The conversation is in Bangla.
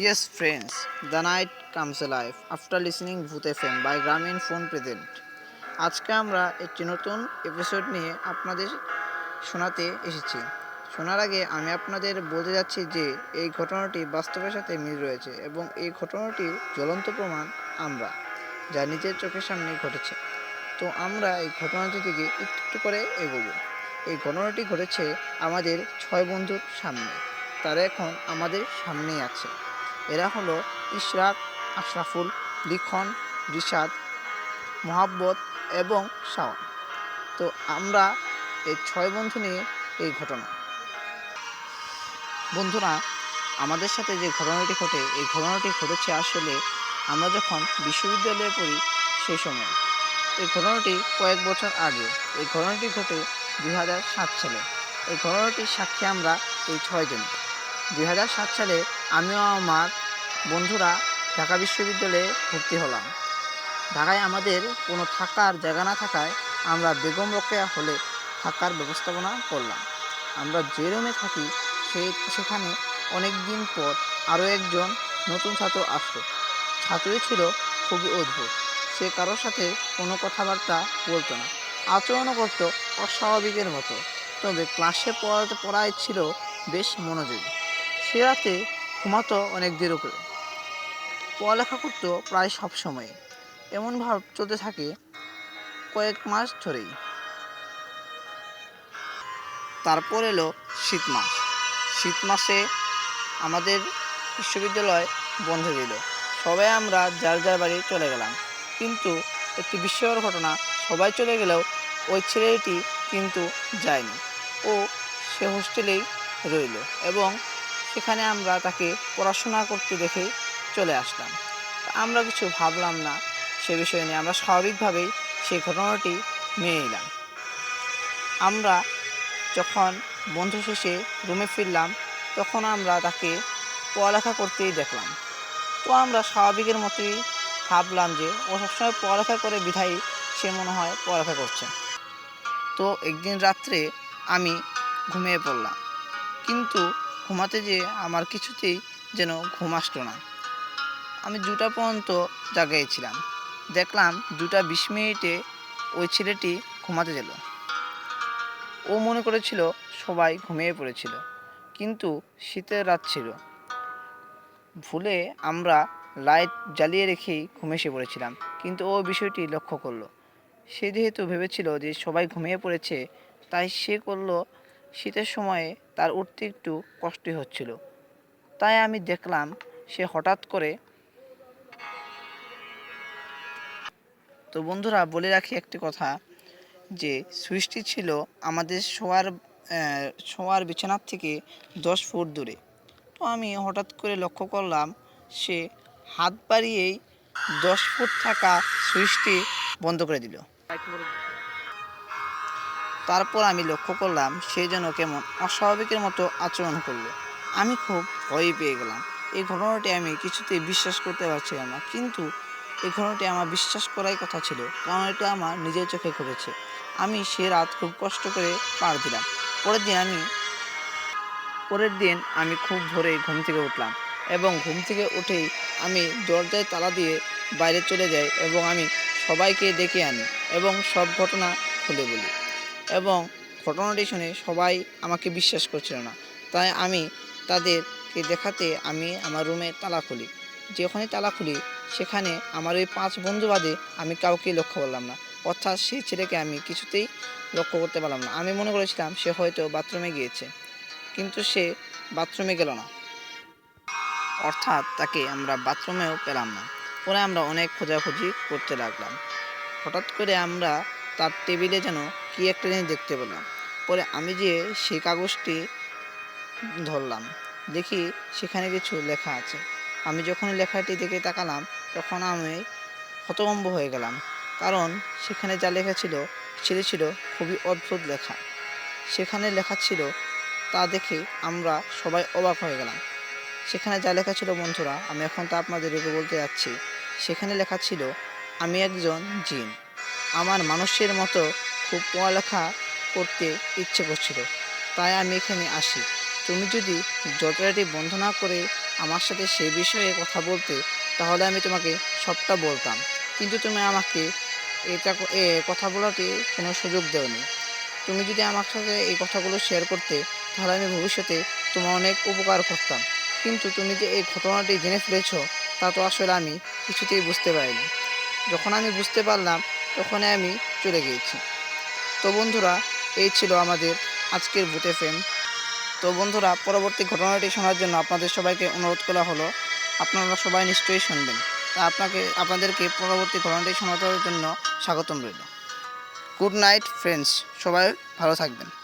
Yes, friends, the night comes alive after listening Bhoot FM by Gramin Phone Present. আজকে আমরা একটি নতুন এপিসোড নিয়ে আপনাদের শোনাতে এসেছি। শোনার আগে আমি আপনাদের বলতে যাচ্ছি যে এই ঘটনাটি বাস্তবের সাথে মিল রয়েছে এবং এই ঘটনাটির জ্বলন্ত প্রমাণ আমরা, যা নিজের চোখের সামনে ঘটেছে। তো আমরা এই ঘটনাটি থেকে একটু করে এগোবো। এই ঘটনাটি ঘটেছে আমাদের 6 বন্ধুর সামনে। তারা এখন আমাদের সামনেই আছে। এরা হলো ইশরাক, আশরাফুল, লিখন, রিশাদ, মোহাব্বত এবং শাওন। তো আমরা এই 6 বন্ধু নিয়ে এই ঘটনা। বন্ধুরা, আমাদের সাথে যে ঘটনাটি ঘটে, এই ঘটনাটি ঘটেছে আসলে আমরা যখন বিশ্ববিদ্যালয়ে পড়ি সেই সময়। এই ঘটনাটি কয়েক বছর আগে। এই ঘটনাটি ঘটে 2007 সালে। এই ঘটনাটির সাক্ষী আমরা এই 6 জন। 2007 সালে আমিও আমার বন্ধুরা ঢাকা বিশ্ববিদ্যালয়ে ভর্তি হলাম। ঢাকায় আমাদের কোনো থাকার জায়গা না থাকায় আমরা বেগম রোকেয়া হলে থাকার ব্যবস্থাপনা করলাম। আমরা যে রুমে থাকি সেখানে অনেক দিন পর আরও একজন নতুন ছাত্র আসলো। ছাত্রী ছিল খুবই অদ্ভুত। সে কারোর সাথে কোনো কথাবার্তা বলতো না, আচরণও করতো অস্বাভাবিকের মতো। তবে ক্লাসে পড়ায় ছিল বেশ মনোযোগী। সে রাতে ঘুমাতো অনেক দেরি করে, পড়ালেখা করতো প্রায় সব সময়। এমন ভাব চলতে থাকে কয়েক মাস ধরেই। তারপর এলো শীত মাস। শীত মাসে আমাদের বিশ্ববিদ্যালয় বন্ধ দিল। সবাই আমরা যার যার বাড়ি চলে গেলাম। কিন্তু একটি বিস্ময়কর ঘটনা, সবাই চলে গেলেও ওই ছেলেটি কিন্তু যায়নি। ও সে হোস্টেলেই রইল এবং সেখানে আমরা তাকে পড়াশোনা করতে দেখে চলে আসলাম। আমরা কিছু ভাবলাম না সে বিষয় নিয়ে, আমরা স্বাভাবিকভাবেই সেই ঘটনাটি মেনে নিলাম। আমরা যখন বন্ধ শেষে রুমে ফিরলাম তখন আমরা তাকে পড়ালেখা করতেই দেখলাম। তো আমরা স্বাভাবিকের মতোই ভাবলাম যে ও সবসময় পড়ালেখা করে বিধায়ী সে মনে হয় পড়ালেখা করছে। তো একদিন রাত্রে আমি ঘুমিয়ে পড়লাম, কিন্তু ঘুমাতে যেয়ে আমার কিছুতেই যেন ঘুম আসলো না। আমি 2টা পর্যন্ত জাগিয়েছিলাম। দেখলাম 2:20 ওই ছেলেটি ঘুমাতে গেল। ও মনে করেছিল সবাই ঘুমিয়ে পড়েছিল, কিন্তু শীতের রাত ছিল। ভুলে আমরা লাইট জ্বালিয়ে রেখেই ঘুমিয়ে এসে পড়েছিলাম, কিন্তু ও বিষয়টি লক্ষ্য করলো। সে যেহেতু ভেবেছিল যে সবাই ঘুমিয়ে পড়েছে, তাই সে করলো শীতের সময়ে তার উঠতে একটু কষ্টই হচ্ছিল। তাই আমি দেখলাম সে হঠাৎ করে। তো বন্ধুরা, বলে রাখি একটি কথা, যে সুইচটি ছিল আমাদের শোয়ার বিছানার থেকে 10 ফুট দূরে। তো আমি হঠাৎ করে লক্ষ্য করলাম সে হাত বাড়িয়েই 10 ফুট থাকা সুইচটি বন্ধ করে দিল। তারপর আমি লক্ষ্য করলাম সে যেন কেমন অস্বাভাবিকের মতো আচরণ করলো। আমি খুব ভয় পেয়ে গেলাম। এই ঘটনাটি আমি কিছুতেই বিশ্বাস করতে পারছিলাম না, কিন্তু এই ঘটনাটি আমার বিশ্বাস করাই কথা ছিল, কারণ এটা আমার নিজের চোখে ঘটেছে। আমি সে রাত খুব কষ্ট করে পার দিলাম। পরের দিন আমি খুব ভোরে ঘুম থেকে উঠলাম এবং ঘুম থেকে উঠেই আমি দরজায় তালা দিয়ে বাইরে চলে যাই এবং আমি সবাইকে ডেকে আনি এবং সব ঘটনা খুলে বলি। এবং ঘটনাটি শুনে সবাই আমাকে বিশ্বাস করছিল না, তাই আমি তাদেরকে দেখাতে আমি আমার রুমে তালা খুলি। যখনই তালা খুলি সেখানে আমার ওই 5 বন্ধু বাদে আমি কাউকেই লক্ষ্য করলাম না। অর্থাৎ সেই ছেলেকে আমি কিছুতেই লক্ষ্য করতে পারলাম না। আমি মনে করেছিলাম সে হয়তো বাথরুমে গিয়েছে, কিন্তু সে বাথরুমে গেল না। অর্থাৎ তাকে আমরা বাথরুমেও পেলাম না। পরে আমরা অনেক খোঁজাখুঁজি করতে লাগলাম। হঠাৎ করে আমরা তার টেবিলে যেন কী একটা জিনিস দেখতে পেলাম। পরে আমি যে সেই কাগজটি ধরলাম, দেখি সেখানে কিছু লেখা আছে। আমি যখন লেখাটি দেখে তাকালাম তখন আমি হতভম্ব হয়ে গেলাম, কারণ সেখানে যা লেখা ছিল ছিল খুবই অদ্ভুত লেখা। সেখানে লেখা ছিল তা দেখে আমরা সবাই অবাক হয়ে গেলাম। সেখানে যা লেখা ছিল বন্ধুরা, আমি এখন তা আপনাদেরকে বলতে যাচ্ছি। সেখানে লেখা ছিল, আমি একজন জিন, আমার মানুষের মতো খুব পড়ালেখা করতে ইচ্ছে করছিল, তাই আমি এখানে আসি। তুমি যদি জটলাটি বন্ধ না করে আমার সাথে সেই বিষয়ে কথা বলতে, তাহলে আমি তোমাকে সবটা বলতাম। কিন্তু তুমি আমাকে কথা বলাতে কোনো সুযোগ দেওনি। তুমি যদি আমার সাথে এই কথাগুলো শেয়ার করতে, তাহলে আমি ভবিষ্যতে তোমার অনেক উপকার করতাম। কিন্তু তুমি যে এই ঘটনাটি জেনে ফেলেছ, তা তো আসলে আমি কিছুতেই বুঝতে পারিনি। যখন আমি বুঝতে পারলাম, তখনই আমি চলে গিয়েছি। তো বন্ধুরা, এই ছিল আমাদের আজকের ভূত এফএম। তো বন্ধুরা, পরবর্তী ঘটনাটি শোনার জন্য আপনাদের সবাইকে অনুরোধ করা হলো। আপনারা সবাই নিশ্চয়ই শুনবেন। তা আপনাদেরকে পরবর্তী ঘটনাটি শোনানোর জন্য স্বাগতম রইল। গুড নাইট ফ্রেন্ডস, সবাই ভালো থাকবেন।